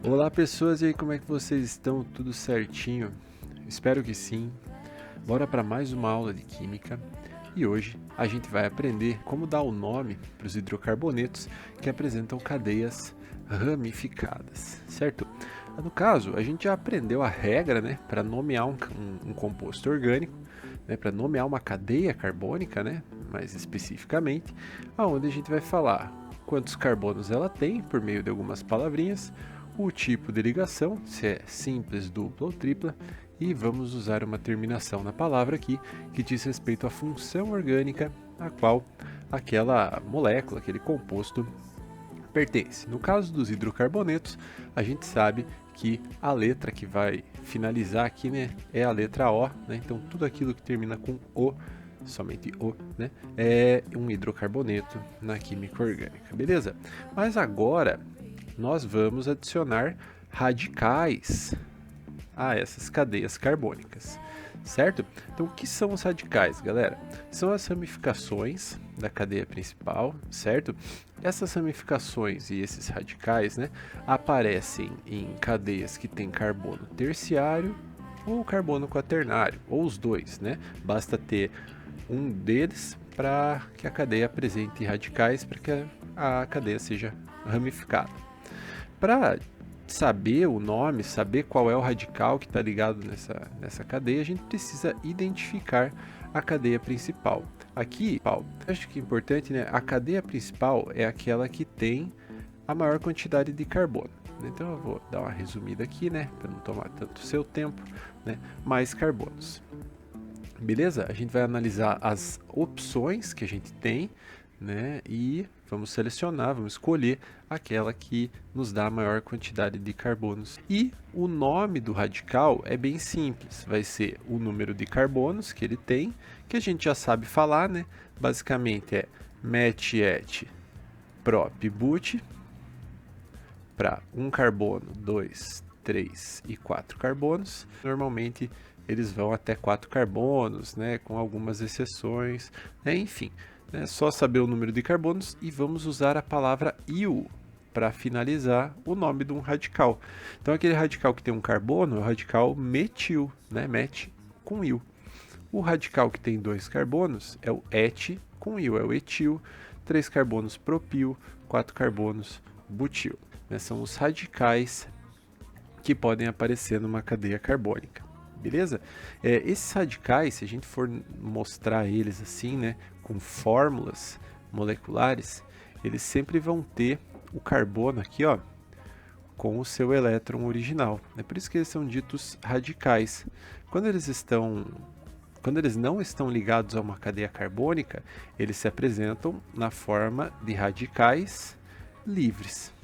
Olá pessoas, e aí como é que vocês estão? Tudo certinho? Espero que sim. Bora para mais uma aula de química e hoje a gente vai aprender como dar o nome para os hidrocarbonetos que apresentam cadeias ramificadas, certo? No caso, a gente já aprendeu a regra, né, para nomear um composto orgânico, né, para nomear uma cadeia carbônica, né, mais especificamente, aonde a gente vai falar quantos carbonos ela tem por meio de algumas palavrinhas, o tipo de ligação, se é simples, dupla ou tripla, e vamos usar uma terminação na palavra aqui que diz respeito à função orgânica a qual aquela molécula, aquele composto pertence. No caso dos hidrocarbonetos, a gente sabe que a letra que vai finalizar aqui, né, é a letra O, né? Então tudo aquilo que termina com O, somente O, né, é um hidrocarboneto na química orgânica, beleza? Mas agora nós vamos adicionar radicais a essas cadeias carbônicas, certo? Então, o que são os radicais, galera? São as ramificações da cadeia principal, certo? Essas ramificações e esses radicais, né, aparecem em cadeias que têm carbono terciário ou carbono quaternário, ou os dois, né? Basta ter um deles para que a cadeia apresente radicais para que a cadeia seja ramificada. Para saber o nome, saber qual é o radical que está ligado nessa cadeia, a gente precisa identificar a cadeia principal. Aqui, acho que é importante, né? A cadeia principal é aquela que tem a maior quantidade de carbono. Então eu vou dar uma resumida aqui, né? Para não tomar tanto seu tempo, né? Mais carbonos. Beleza? A gente vai analisar as opções que a gente tem, né? E vamos selecionar, vamos escolher aquela que nos dá a maior quantidade de carbonos. E o nome do radical é bem simples, vai ser o número de carbonos que ele tem, que a gente já sabe falar, né? Basicamente é MET, prop, but, para um carbono, 2, 3 e 4 carbonos. Normalmente eles vão até 4 carbonos, né, com algumas exceções, né, enfim. É só saber o número de carbonos e vamos usar a palavra IU para finalizar o nome de um radical. Então aquele radical que tem um carbono é o radical metil, né, met com IU. O radical que tem 2 carbonos é o et com IU, é o etil, 3 carbonos propil, 4 carbonos butil. Né, são os radicais que podem aparecer numa cadeia carbônica. Beleza? Esses radicais, se a gente for mostrar eles assim, né, com fórmulas moleculares, eles sempre vão ter o carbono aqui, ó, com o seu elétron original. É por isso que eles são ditos radicais. Quando eles não estão ligados a uma cadeia carbônica, eles se apresentam na forma de radicais livres.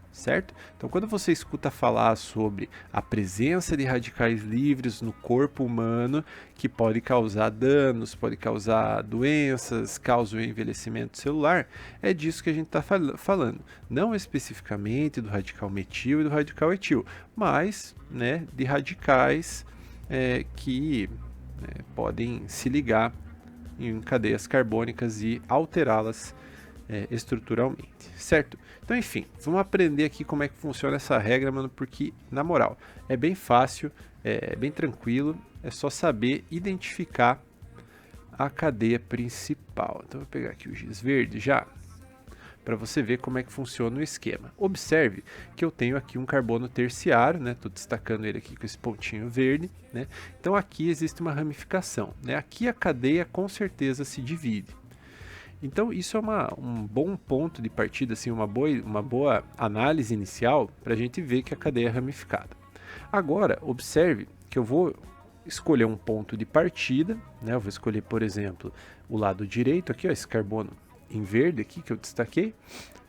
Certo? Então, quando você escuta falar sobre a presença de radicais livres no corpo humano, que pode causar danos, pode causar doenças, causa o envelhecimento celular, é disso que a gente está falando. Não especificamente do radical metil e do radical etil, mas, né, de radicais que podem se ligar em cadeias carbônicas e alterá-las estruturalmente, certo? Então, enfim, vamos aprender aqui como é que funciona essa regra, mano, porque, na moral, é bem fácil, é bem tranquilo, é só saber identificar a cadeia principal. Então, vou pegar aqui o giz verde já, para você ver como é que funciona o esquema. Observe que eu tenho aqui um carbono terciário, né? Estou destacando ele aqui com esse pontinho verde, né? Então, aqui existe uma ramificação, né? Aqui a cadeia com certeza se divide. Então isso é um bom ponto de partida, assim, uma boa análise inicial para a gente ver que a cadeia é ramificada. Agora, observe que eu vou escolher um ponto de partida, né? Eu vou escolher, por exemplo, o lado direito aqui, ó, esse carbono em verde aqui que eu destaquei,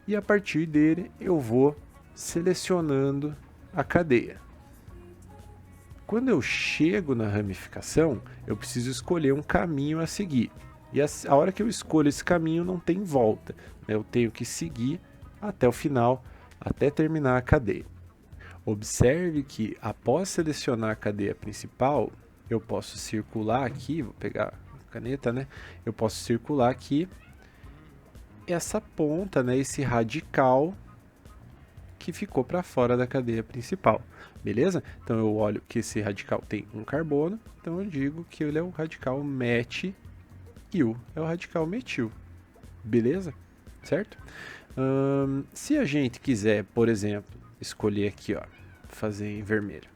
e a partir dele eu vou selecionando a cadeia. Quando eu chego na ramificação, eu preciso escolher um caminho a seguir. E a hora que eu escolho esse caminho não tem volta, né? Eu tenho que seguir até o final, até terminar a cadeia. Observe que após selecionar a cadeia principal, eu posso circular aqui, vou pegar a caneta, né? Eu posso circular aqui essa ponta, né? Esse radical que ficou para fora da cadeia principal, beleza? Então eu olho que esse radical tem um carbono, então eu digo que ele é o radical metil, é o radical metil, beleza? Certo? Se a gente quiser, por exemplo, escolher aqui, ó, fazer em vermelho.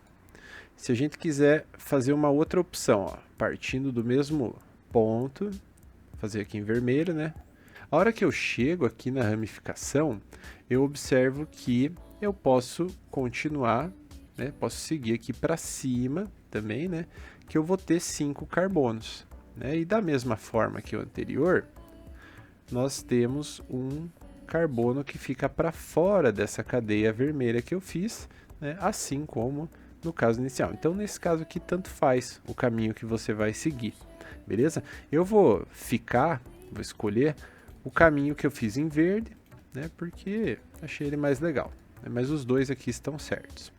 Se a gente quiser fazer uma outra opção, ó, partindo do mesmo ponto, fazer aqui em vermelho, né? A hora que eu chego aqui na ramificação, eu observo que eu posso continuar, né? Posso seguir aqui para cima também, né? Que eu vou ter 5 carbonos, né? E da mesma forma que o anterior, nós temos um carbono que fica para fora dessa cadeia vermelha que eu fiz, né? Assim como no caso inicial. Então, nesse caso aqui, tanto faz o caminho que você vai seguir, beleza? Eu vou escolher o caminho que eu fiz em verde, né? Porque achei ele mais legal, né? Mas os dois aqui estão certos.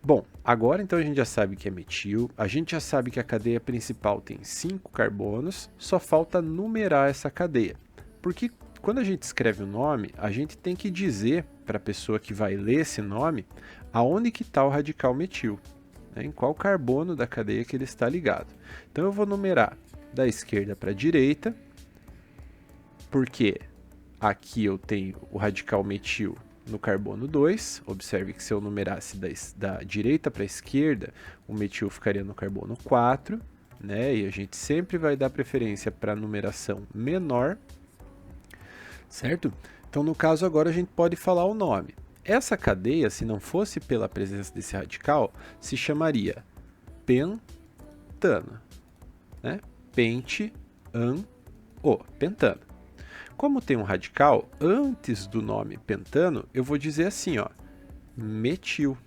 Bom, agora então a gente já sabe que é metil, a gente já sabe que a cadeia principal tem 5 carbonos, só falta numerar essa cadeia. Porque quando a gente escreve o nome, a gente tem que dizer para a pessoa que vai ler esse nome aonde que está o radical metil, né, em qual carbono da cadeia que ele está ligado. Então eu vou numerar da esquerda para a direita, porque aqui eu tenho o radical metil no carbono 2, observe que se eu numerasse da direita para a esquerda, o metil ficaria no carbono 4, né, e a gente sempre vai dar preferência para a numeração menor, certo? Então, no caso, agora a gente pode falar o nome. Essa cadeia, se não fosse pela presença desse radical, se chamaria pentano, né? Pentano. Como tem um radical, antes do nome pentano, eu vou dizer assim, ó, metil.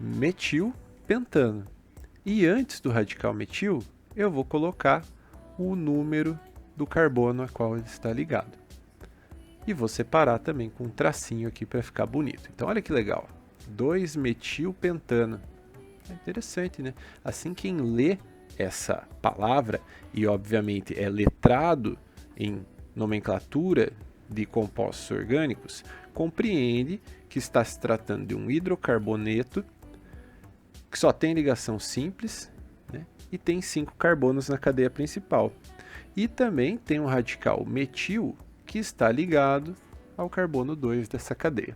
Metilpentano. E antes do radical metil, eu vou colocar o número do carbono a qual ele está ligado. E vou separar também com um tracinho aqui para ficar bonito. Então olha que legal, 2-metilpentano. É interessante, né? Assim quem lê essa palavra, e obviamente é letrado em nomenclatura de compostos orgânicos, compreende que está se tratando de um hidrocarboneto que só tem ligação simples, né? E tem 5 carbonos na cadeia principal. E também tem um radical metil que está ligado ao carbono 2 dessa cadeia.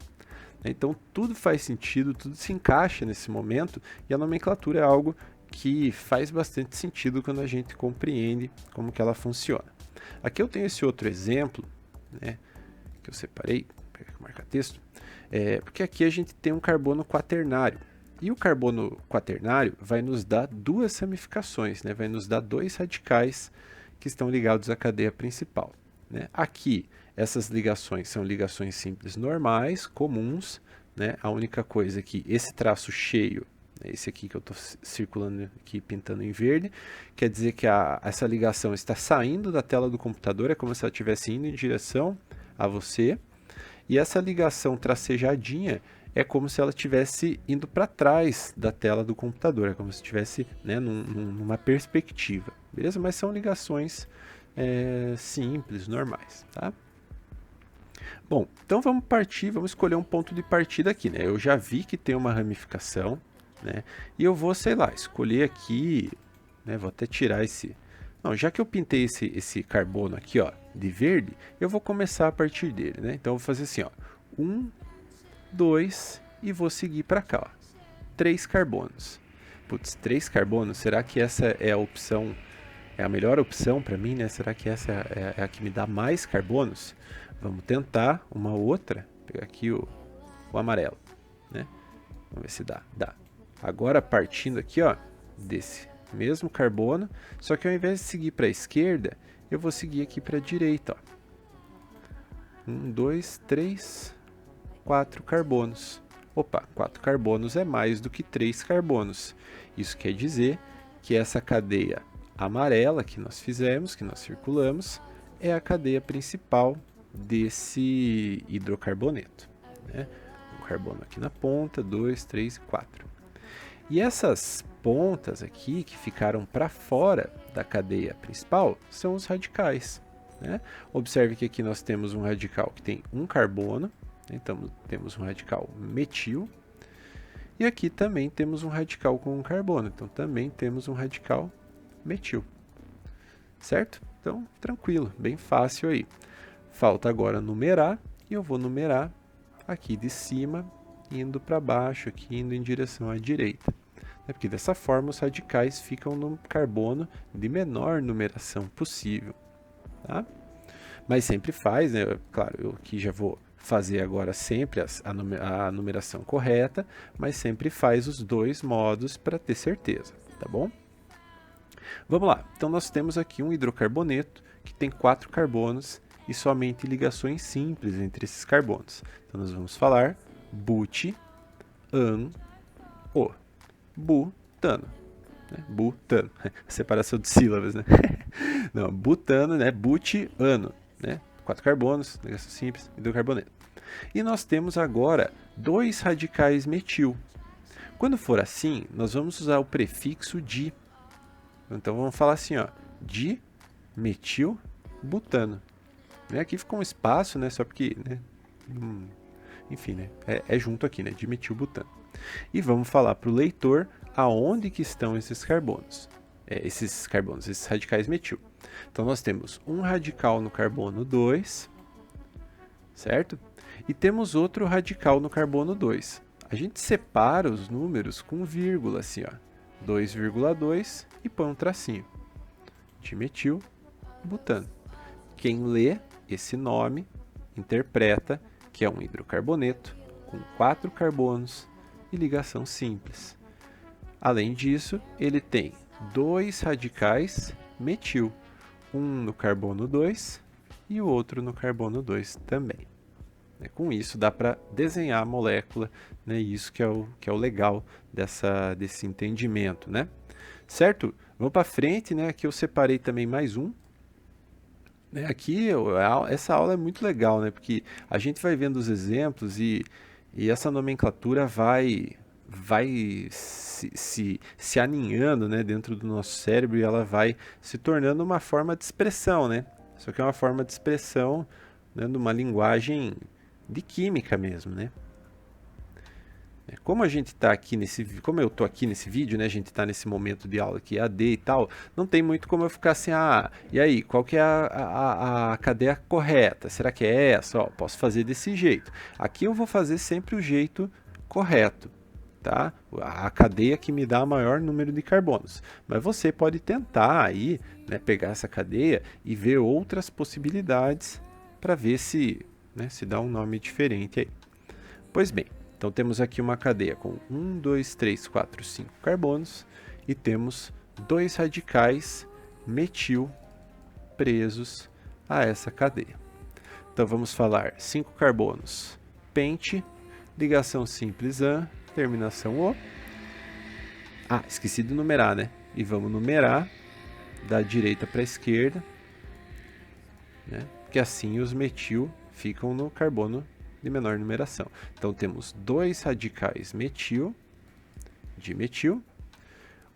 Então tudo faz sentido, tudo se encaixa nesse momento, e a nomenclatura é algo que faz bastante sentido quando a gente compreende como que ela funciona. Aqui eu tenho esse outro exemplo, né, que eu separei, vou pegar aqui o marca-texto, porque aqui a gente tem um carbono quaternário. E o carbono quaternário vai nos dar 2 ramificações, né, vai nos dar 2 radicais que estão ligados à cadeia principal, né? Aqui, essas ligações são ligações simples normais, comuns, né? A única coisa é que esse traço cheio, esse aqui que eu estou circulando aqui, pintando em verde, quer dizer que essa ligação está saindo da tela do computador, é como se ela estivesse indo em direção a você, e essa ligação tracejadinha é como se ela estivesse indo para trás da tela do computador, é como se estivesse, né, numa perspectiva, beleza? Mas são ligações simples, normais, tá? Bom, então vamos escolher um ponto de partida aqui, né? Eu já vi que tem uma ramificação, né? E eu vou, sei lá, escolher aqui, né? Vou até tirar esse... Não, já que eu pintei esse carbono aqui, ó, de verde, eu vou começar a partir dele, né? Então eu vou fazer assim, ó, 1, 2 e vou seguir para cá, ó, 3 carbonos. Putz, 3 carbonos, será que essa é a opção, é a melhor opção para mim, né? Será que essa é a que me dá mais carbonos? Vamos tentar uma outra, vou pegar aqui o amarelo, né? Vamos ver se dá. Dá. Agora partindo aqui, ó, desse mesmo carbono, só que ao invés de seguir para a esquerda, eu vou seguir aqui para a direita, ó. 1, 2, 3, 4 carbonos. Opa, 4 carbonos é mais do que 3 carbonos. Isso quer dizer que essa cadeia amarela que nós fizemos, que nós circulamos, é a cadeia principal desse hidrocarboneto, né? Um carbono aqui na ponta, 2, 3 e 4. E essas pontas aqui que ficaram para fora da cadeia principal são os radicais, né? Observe que aqui nós temos um radical que tem um carbono, então temos um radical metil, e aqui também temos um radical com um carbono, então também temos um radical metil, certo? Então, tranquilo, bem fácil aí. Falta agora numerar, e eu vou numerar aqui de cima, indo para baixo, aqui indo em direção à direita. Porque dessa forma os radicais ficam no carbono de menor numeração possível. Tá? Mas sempre faz, né? Claro, eu aqui já vou fazer agora sempre a numeração correta, mas sempre faz os dois modos para ter certeza, tá bom? Vamos lá, então nós temos aqui um hidrocarboneto que tem 4 carbonos e somente ligações simples entre esses carbonos. Então nós vamos falar but-an-o, butano, né? Butano, separação de sílabas, né? Não, butano, né? But-ano, né? 4 carbonos, ligação simples, hidrocarboneto. E nós temos agora 2 radicais metil. Quando for assim, nós vamos usar o prefixo di. Então vamos falar assim, ó, dimetilbutano. Aqui ficou um espaço, né? Só porque, né? Enfim, né? É junto aqui, né? Dimetilbutano. E vamos falar para o leitor aonde que estão esses carbonos. Esses radicais metil. Então nós temos um radical no carbono 2, certo? E temos outro radical no carbono 2. A gente separa os números com vírgula, assim, ó. 2,2 e põe um tracinho. Dimetilbutano. Quem lê esse nome interpreta que é um hidrocarboneto com 4 carbonos e ligação simples. Além disso, ele tem 2 radicais metil, um no carbono 2 e o outro no carbono 2 também. Com isso dá para desenhar a molécula, né? Isso que é o legal desse entendimento, né? Certo? Vamos para frente, né? Aqui eu separei também mais um. Aqui essa aula é muito legal, né? Porque a gente vai vendo os exemplos e essa nomenclatura vai se aninhando, né, dentro do nosso cérebro e ela vai se tornando uma forma de expressão, né? Só que é uma forma de expressão, né, numa linguagem de química mesmo, né? Como a gente está aqui como eu estou aqui nesse vídeo, né, a gente está nesse momento de aula aqui AD e tal, não tem muito como eu ficar assim, e aí, qual que é a cadeia correta? Será que é essa? Ó, posso fazer desse jeito. Aqui eu vou fazer sempre o jeito correto, tá? A cadeia que me dá o maior número de carbonos. Mas você pode tentar aí, né, pegar essa cadeia e ver outras possibilidades para ver se dá um nome diferente aí. Pois bem, então temos aqui uma cadeia com 1, 2, 3, 4, 5 carbonos e temos 2 radicais metil presos a essa cadeia. Então vamos falar 5 carbonos, pente, ligação simples an, terminação o. Esqueci de numerar, né? E vamos numerar da direita para a esquerda, né? Que assim os metil ficam no carbono de menor numeração. Então temos 2 radicais metil, dimetil,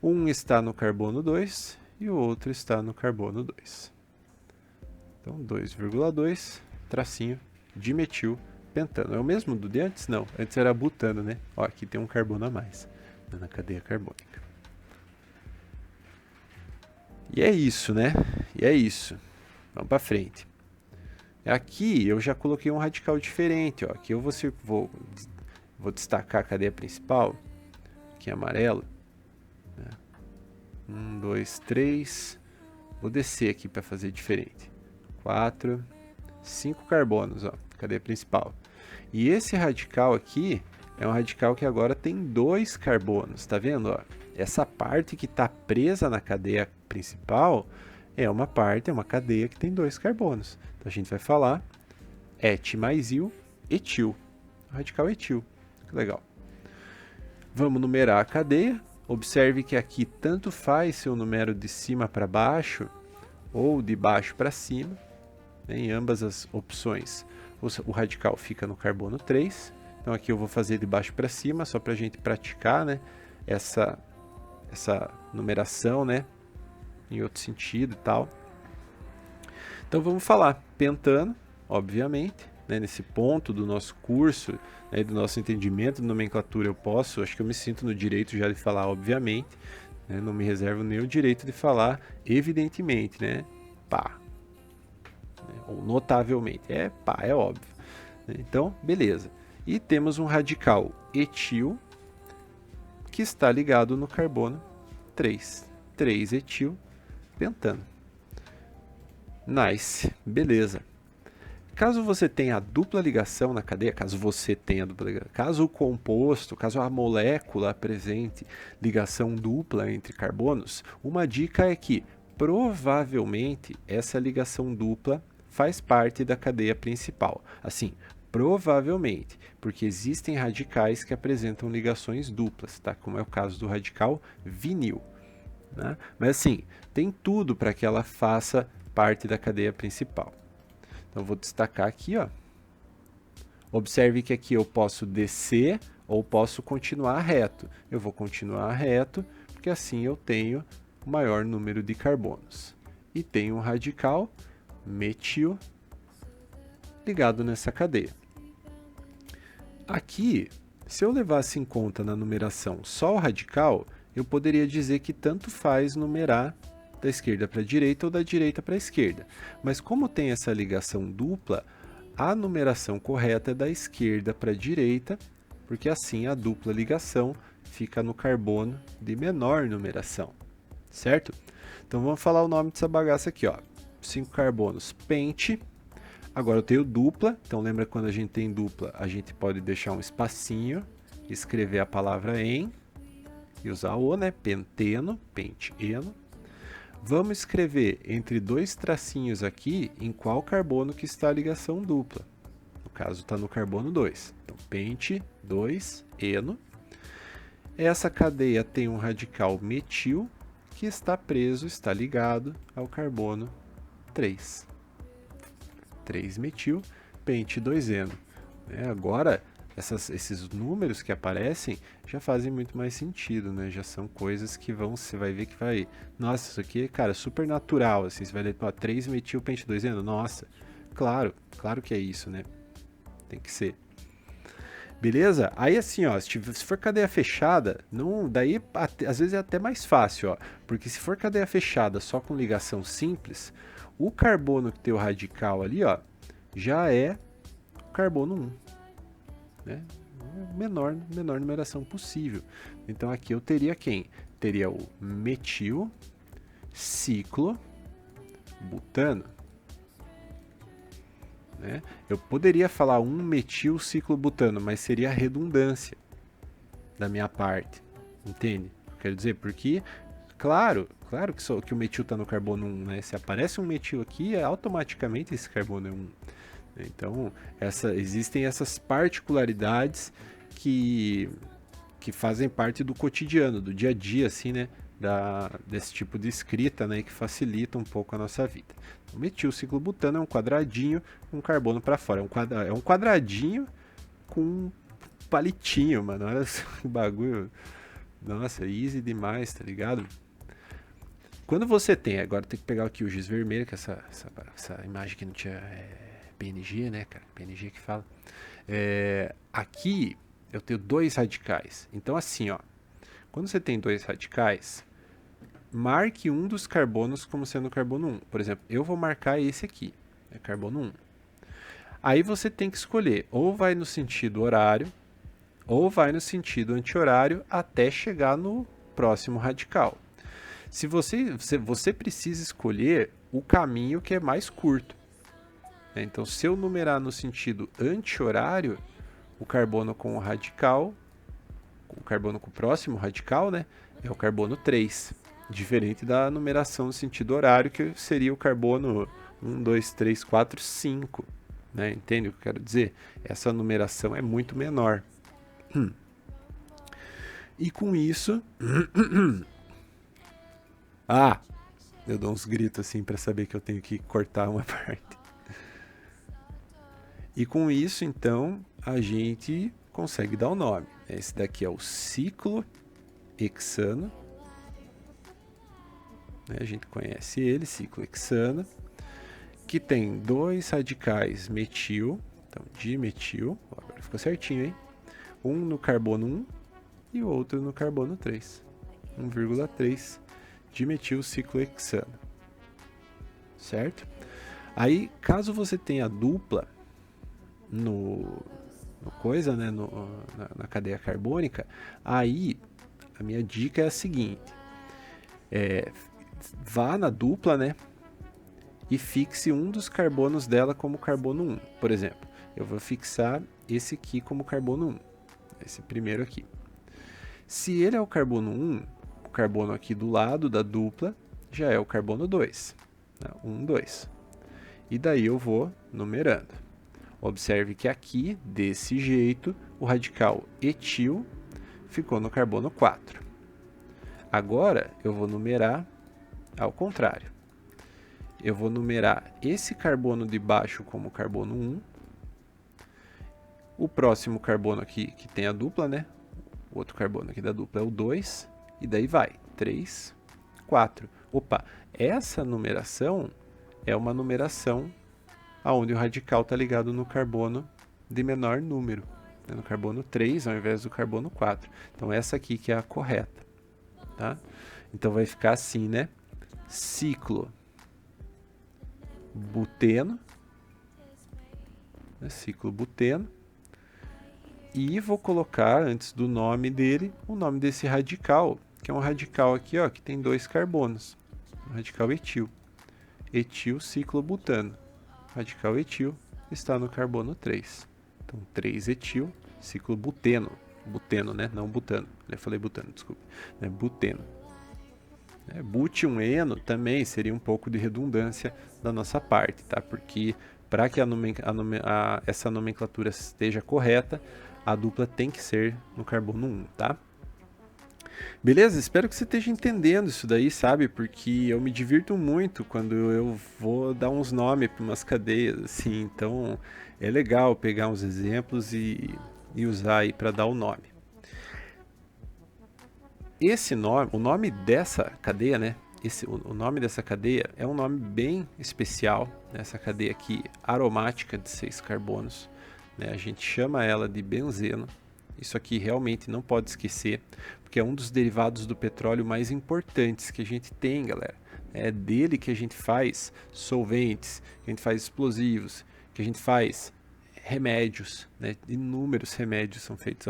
um está no carbono 2 e o outro está no carbono 2. Então 2,2, tracinho, dimetil, pentano. É o mesmo do de antes? Não, antes era butano, né? Ó, aqui tem um carbono a mais na cadeia carbônica. E é isso, né? E é isso. Vamos para frente. Aqui eu já coloquei um radical diferente, ó. Aqui eu vou destacar a cadeia principal, que é amarelo. 1, 2, 3. Vou descer aqui para fazer diferente. 4, 5 carbonos, ó, cadeia principal. E esse radical aqui é um radical que agora tem 2 carbonos, tá vendo? Ó? Essa parte que está presa na cadeia principal é uma cadeia que tem 2 carbonos. Então a gente vai falar et mais il, etil, radical etil. Que legal. Vamos numerar a cadeia. Observe que aqui tanto faz se eu numero de cima para baixo ou de baixo para cima. Em ambas as opções, o radical fica no carbono 3. Então aqui eu vou fazer de baixo para cima, só para a gente praticar, né, essa numeração, né, em outro sentido e tal. Então vamos falar pentano, obviamente, né, nesse ponto do nosso curso, né, do nosso entendimento de nomenclatura, acho que eu me sinto no direito já de falar obviamente, né, não me reservo nem o direito de falar evidentemente, né, pá, né, ou notavelmente, pá, é óbvio. Né, então, beleza. E temos um radical etil que está ligado no carbono 3, 3-etil pentano. Nice, beleza. Caso você tenha a dupla ligação na cadeia, caso o composto, caso a molécula apresente ligação dupla entre carbonos, uma dica é que provavelmente essa ligação dupla faz parte da cadeia principal. Assim, provavelmente, porque existem radicais que apresentam ligações duplas, tá? Como é o caso do radical vinil. Né? Mas assim, tem tudo para que ela faça parte da cadeia principal. Então vou destacar aqui, ó. Observe que aqui eu posso descer ou posso continuar reto. Eu vou continuar reto, porque assim eu tenho o maior número de carbonos. E tenho um radical metil ligado nessa cadeia. Aqui, se eu levasse em conta na numeração só o radical, eu poderia dizer que tanto faz numerar da esquerda para a direita ou da direita para a esquerda. Mas como tem essa ligação dupla, a numeração correta é da esquerda para a direita, porque assim a dupla ligação fica no carbono de menor numeração, certo? Então vamos falar o nome dessa bagaça aqui, ó. 5 carbonos, pente. Agora eu tenho dupla, então lembra quando a gente tem dupla, a gente pode deixar um espacinho, escrever a palavra em, e usar o, né? Penteno, penteno. Vamos escrever entre dois tracinhos aqui em qual carbono que está a ligação dupla. No caso, está no carbono 2. Então, pente 2, eno. Essa cadeia tem um radical metil que está preso, está ligado ao carbono 3. 3-metil, pente 2-eno. Agora, esses números que aparecem já fazem muito mais sentido, né? Já são coisas que você vai ver que vai... Nossa, isso aqui, cara, super natural, assim, você vai ler, 3-metil, pente 2-eno, nossa, claro que é isso, né? Tem que ser. Beleza? Aí assim, ó, se for cadeia fechada, não, daí às vezes é até mais fácil, ó, porque se for cadeia fechada só com ligação simples, o carbono que tem o radical ali, ó, já é o carbono 1. Né? Menor numeração possível. Então aqui eu teria quem? Teria o metil, ciclo, butano. Né? Eu poderia falar 1-metil ciclo butano, mas seria redundância da minha parte. Entende? Quero dizer, porque, claro que o metil está no carbono 1, né? Se aparece um metil aqui, automaticamente esse carbono é 1. Então, existem essas particularidades que fazem parte do cotidiano, do dia a dia, assim, né? Desse tipo de escrita, né? Que facilita um pouco a nossa vida. O metilciclobutano é um quadradinho com carbono para fora. É um quadradinho com um palitinho, mano. Olha o bagulho. Nossa, easy demais, tá ligado? Quando você tem, agora tem que pegar aqui o giz vermelho, que essa imagem que não tinha... PNG, né, cara? PNG que fala. Aqui eu tenho dois radicais. Então, assim, ó. Quando você tem dois radicais, marque um dos carbonos como sendo carbono 1. Por exemplo, eu vou marcar esse aqui. É carbono 1. Aí você tem que escolher. Ou vai no sentido horário, ou vai no sentido anti-horário até chegar no próximo radical. Se você precisa escolher o caminho que é mais curto. Então, se eu numerar no sentido anti-horário, o carbono com o radical, o carbono com o próximo radical, né, é o carbono 3. Diferente da numeração no sentido horário, que seria o carbono 1, 2, 3, 4, 5. Né? Entende o que eu quero dizer? Essa numeração é muito menor. E com isso... eu dou uns gritos assim para saber que eu tenho que cortar uma parte. E com isso, então, a gente consegue dar o nome. Esse daqui é o ciclo hexano. A gente conhece ele, ciclo hexano. que tem dois radicais metil, então dimetil, agora ficou certinho, hein? Um no carbono 1 e o outro no carbono 3. 1,3 dimetil ciclohexano, certo? Aí, caso você tenha dupla no coisa, né, na cadeia carbônica, aí a minha dica é a seguinte: vá na dupla, né, e fixe um dos carbonos dela como carbono 1. Por exemplo, eu vou fixar esse aqui como carbono 1, esse primeiro aqui. Se ele é o carbono 1, o carbono aqui do lado da dupla já é o carbono 2, né? 1, 2. E daí eu vou numerando. Observe que aqui, desse jeito, o radical etil ficou no carbono 4. Agora eu vou numerar ao contrário. Eu vou numerar esse carbono de baixo como carbono 1. O próximo carbono aqui, que tem a dupla, né? O outro carbono aqui da dupla é o 2. E daí vai. 3, 4. Opa, essa numeração é uma numeração onde o radical está ligado no carbono de menor número, né? No carbono 3 ao invés do carbono 4. Então essa aqui que é a correta, tá? Então vai ficar assim, né? Ciclo buteno, né? Ciclo buteno. E vou colocar, antes do nome dele, o nome desse radical, que é um radical aqui, ó, que tem dois carbonos. O radical etil. Etil ciclobutano. Radical etil está no carbono 3. Então, 3-etil, ciclo buteno. Buteno, né? Não butano. Eu falei butano, desculpa. É buteno. But-1-eno também seria um pouco de redundância da nossa parte, tá? Porque para que essa nomenclatura esteja correta, a dupla tem que ser no carbono 1, tá? Beleza? Espero que você esteja entendendo isso daí, sabe? Porque eu me divirto muito quando eu vou dar uns nomes para umas cadeias, assim. Então, é legal pegar uns exemplos e usar aí para dar o nome. Esse nome, o nome dessa cadeia, né? O nome dessa cadeia é um nome bem especial, né? Essa cadeia aqui, aromática de 6 carbonos, né? A gente chama ela de benzeno. Isso aqui realmente não pode esquecer, porque é um dos derivados do petróleo mais importantes que a gente tem, galera. É dele que a gente faz solventes, que a gente faz explosivos, que a gente faz remédios, né? Inúmeros remédios são feitos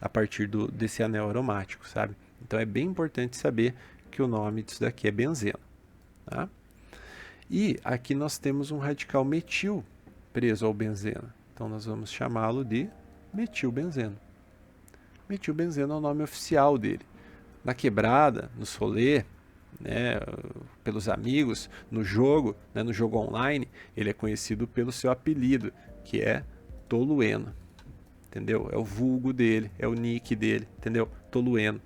a partir desse anel aromático, sabe? Então é bem importante saber que o nome disso daqui é benzeno, tá? E aqui nós temos um radical metil preso ao benzeno. Então nós vamos chamá-lo de metilbenzeno. Metilbenzeno é o nome oficial dele. Na quebrada, no solê, né, pelos amigos, no jogo, né, no jogo online, ele é conhecido pelo seu apelido, que é Tolueno. Entendeu? É o vulgo dele, é o nick dele, entendeu? Tolueno.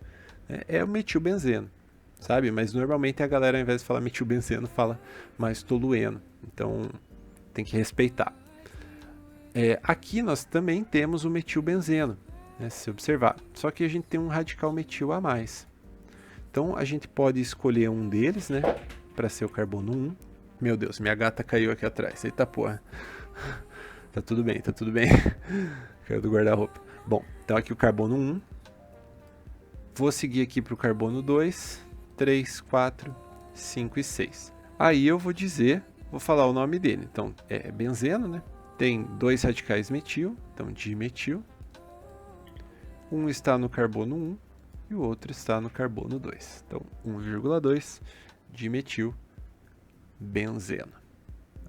É o metilbenzeno, sabe? Mas normalmente a galera, ao invés de falar metilbenzeno, fala mais tolueno. Então tem que respeitar. Aqui nós também temos o metilbenzeno, né, se observar. Só que a gente tem um radical metil a mais. Então a gente pode escolher um deles, né, para ser o carbono 1. Meu Deus, minha gata caiu aqui atrás. Eita porra. Tá tudo bem, tá tudo bem. Caiu do guarda-roupa. Bom, então aqui o carbono 1. Vou seguir aqui para o carbono 2, 3, 4, 5 e 6. Aí eu vou falar o nome dele. Então é benzeno, né? Tem dois radicais metil, então dimetil. Um está no carbono 1 e o outro está no carbono 2. Então 1,2 dimetil benzeno.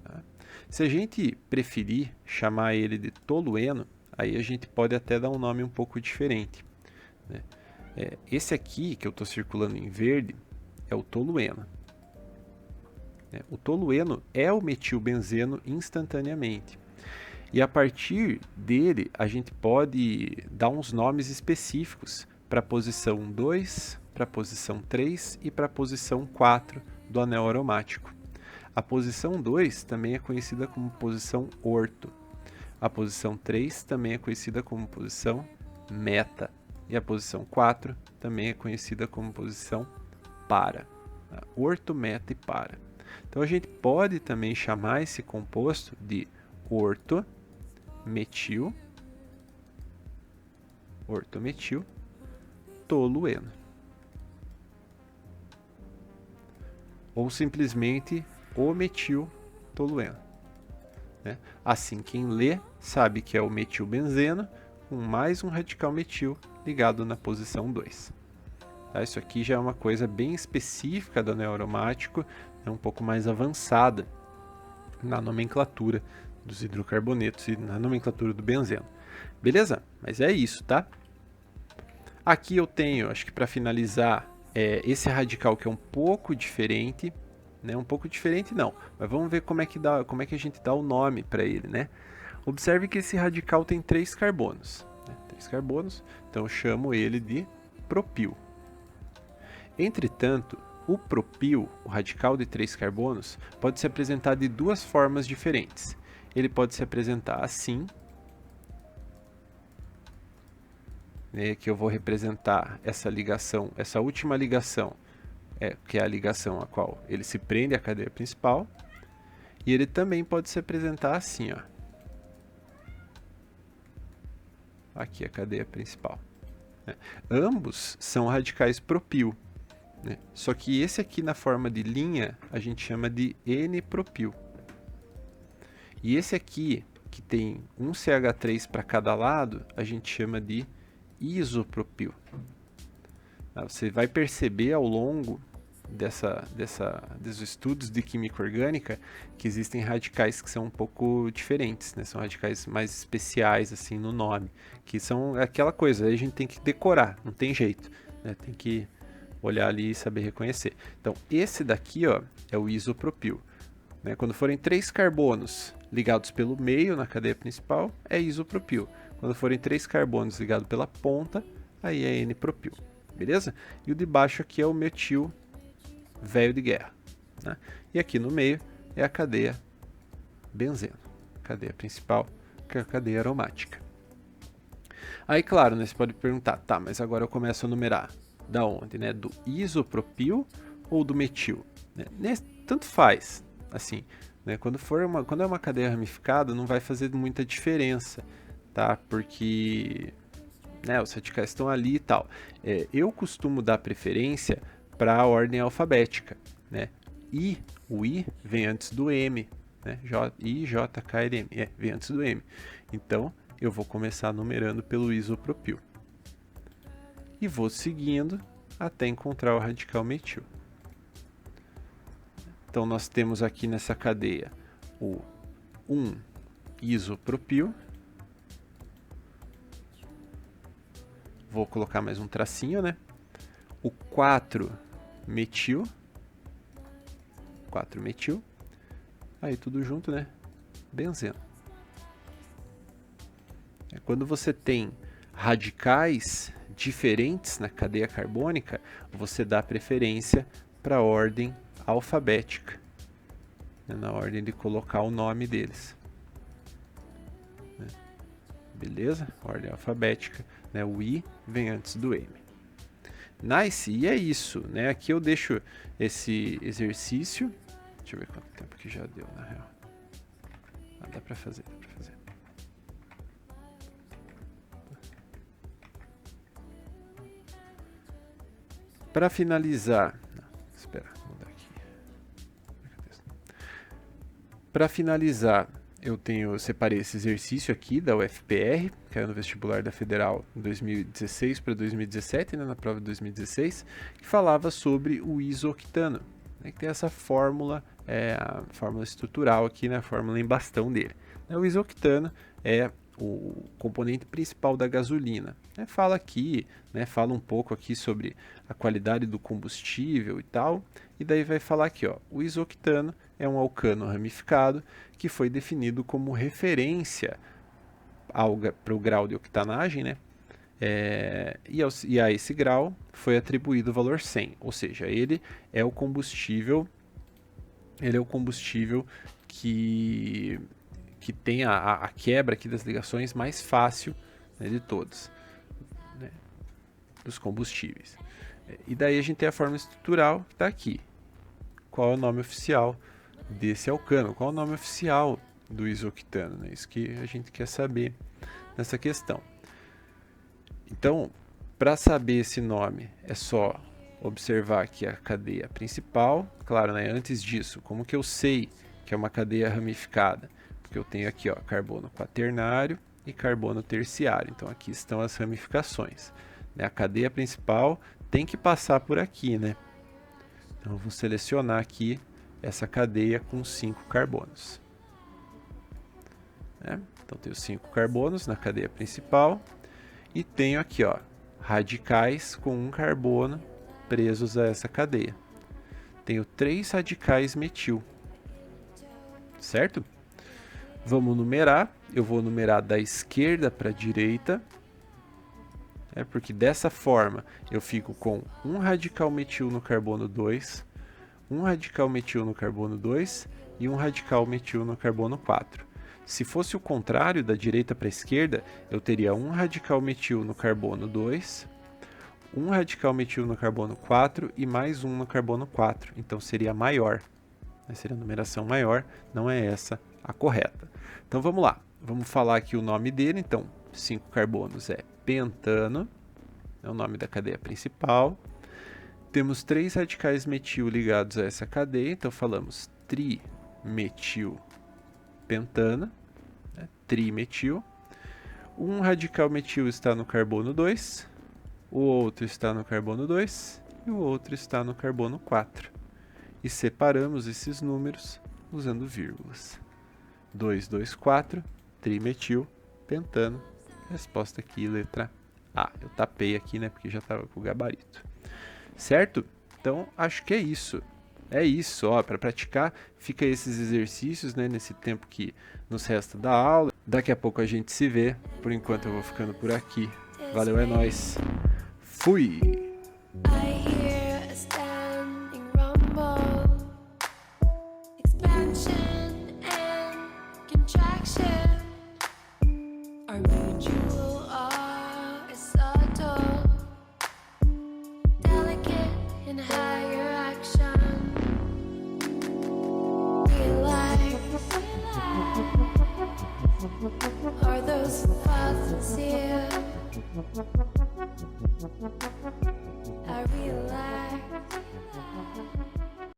Tá? Se a gente preferir chamar ele de tolueno, aí a gente pode até dar um nome um pouco diferente, né? Esse aqui que eu estou circulando em verde é o tolueno. O tolueno é o metilbenzeno instantaneamente. E a partir dele, a gente pode dar uns nomes específicos para a posição 2, para a posição 3 e para a posição 4 do anel aromático. A posição 2 também é conhecida como posição orto. A posição 3 também é conhecida como posição meta. E a posição 4 também é conhecida como posição para. Orto, meta e para. Então a gente pode também chamar esse composto de ortometil tolueno. Ou simplesmente o metil tolueno. Né? Assim, quem lê sabe que é o metilbenzeno com mais um radical metil ligado na posição 2. Tá? Isso aqui já é uma coisa bem específica do anel aromático, é um pouco mais avançada na nomenclatura dos hidrocarbonetos e na nomenclatura do benzeno. Beleza? Mas é isso, tá? Aqui eu tenho, acho que para finalizar, esse radical que é um pouco diferente, né? Um pouco diferente não, mas vamos ver como é que a gente dá o nome para ele, né? Observe que esse radical tem 3 carbonos, né? 3 carbonos, então eu chamo ele de propil. Entretanto, o propil, o radical de 3 carbonos, pode se apresentar de duas formas diferentes. Ele pode se apresentar assim, né, que eu vou representar essa ligação, essa última ligação, que é a ligação a qual ele se prende à cadeia principal, e ele também pode se apresentar assim, ó. Aqui a cadeia principal. Né? Ambos são radicais propil, né? Só que esse aqui na forma de linha a gente chama de N-propil. E esse aqui, que tem um CH3 para cada lado, a gente chama de isopropil. Você vai perceber ao longo dos estudos de química orgânica que existem radicais que são um pouco diferentes, né? São radicais mais especiais assim no nome, que são aquela coisa, aí a gente tem que decorar, não tem jeito, né? Tem que olhar ali e saber reconhecer. Então esse daqui, ó, é o isopropil, né? Quando forem 3 carbonos ligados pelo meio na cadeia principal, é isopropil. Quando forem 3 carbonos ligados pela ponta, aí é N-propil. Beleza? E o de baixo aqui é o metil velho de guerra. Né? E aqui no meio é a cadeia benzeno. Cadeia principal, que é a cadeia aromática. Aí, claro, né, você pode perguntar, tá, mas agora eu começo a numerar. Da onde? Né? Do isopropil ou do metil? Né? Tanto faz. Assim, né? Quando é uma cadeia ramificada, não vai fazer muita diferença, tá? Porque, né, os radicais estão ali e tal. Eu costumo dar preferência para a ordem alfabética, né? O I vem antes do M, né? I, J, K, L, M, vem antes do M. Então, eu vou começar numerando pelo isopropil. E vou seguindo até encontrar o radical metil. Então, nós temos aqui nessa cadeia o 1 isopropil. Vou colocar mais um tracinho, né? O 4 metil. 4 metil. Aí tudo junto, né? Benzeno. Quando você tem radicais diferentes na cadeia carbônica, você dá preferência para a ordem alfabética, né? Na ordem de colocar o nome deles. Né? Beleza? Ordem alfabética, né? O I vem antes do M. Nice, e é isso, né? Aqui eu deixo esse exercício. Deixa eu ver quanto tempo que já deu, na real. Dá pra fazer, dá pra fazer. Para finalizar... Espera, vou mudar aqui. Para finalizar, eu separei esse exercício aqui da UFPR, que caiu no vestibular da Federal em 2016 para 2017, né, na prova de 2016, que falava sobre o isooctano, né, que tem essa fórmula, a fórmula estrutural aqui, né, a fórmula em bastão dele. O isooctano é o componente principal da gasolina. Fala aqui, né, fala um pouco aqui sobre a qualidade do combustível e tal, e daí vai falar aqui, ó, o isooctano é um alcano ramificado que foi definido como referência para o grau de octanagem, né? E a esse grau foi atribuído o valor 100, ou seja, ele é o combustível que tem a quebra aqui das ligações mais fácil, né, de todos, né, dos combustíveis. E daí a gente tem a forma estrutural que está aqui. qual é o nome oficial desse alcano, qual é o nome oficial do isoctano, né? Isso que a gente quer saber nessa questão. Então, para saber esse nome, é só observar aqui a cadeia principal. Claro, né? Antes disso, como que eu sei que é uma cadeia ramificada? Porque eu tenho aqui, ó, carbono quaternário e carbono terciário. Então, aqui estão as ramificações, né? A cadeia principal tem que passar por aqui, né? Então, eu vou selecionar aqui essa cadeia com 5 carbonos. Né? Então, tenho 5 carbonos na cadeia principal e tenho aqui, ó, radicais com 1 carbono presos a essa cadeia. Tenho 3 radicais metil, certo? Vamos numerar. Eu vou numerar da esquerda para a direita, porque dessa forma eu fico com 1 radical metil no carbono 2, 1 radical metil no carbono 2 e 1 radical metil no carbono 4. Se fosse o contrário, da direita para a esquerda, eu teria 1 radical metil no carbono 2, 1 radical metil no carbono 4 e mais 1 no carbono 4. Então seria maior. Seria a numeração maior, não é essa a correta. Então vamos lá, vamos falar aqui o nome dele. Então, 5 carbonos é pentano, é o nome da cadeia principal. Temos 3 radicais metil ligados a essa cadeia, então falamos trimetilpentana, né? Trimetil. Um radical metil está no carbono 2, o outro está no carbono 2 e o outro está no carbono 4. E separamos esses números usando vírgulas. 2, 2, 4, trimetilpentano. Resposta aqui, letra A. Eu tapei aqui, né, porque já estava com o gabarito. Certo? Então, acho que é isso. É isso, ó, para praticar, fica esses exercícios, né, nesse tempo que nos resta da aula. Daqui a pouco a gente se vê. Por enquanto eu vou ficando por aqui. Valeu, é nóis. Fui! Are those thoughts sincere?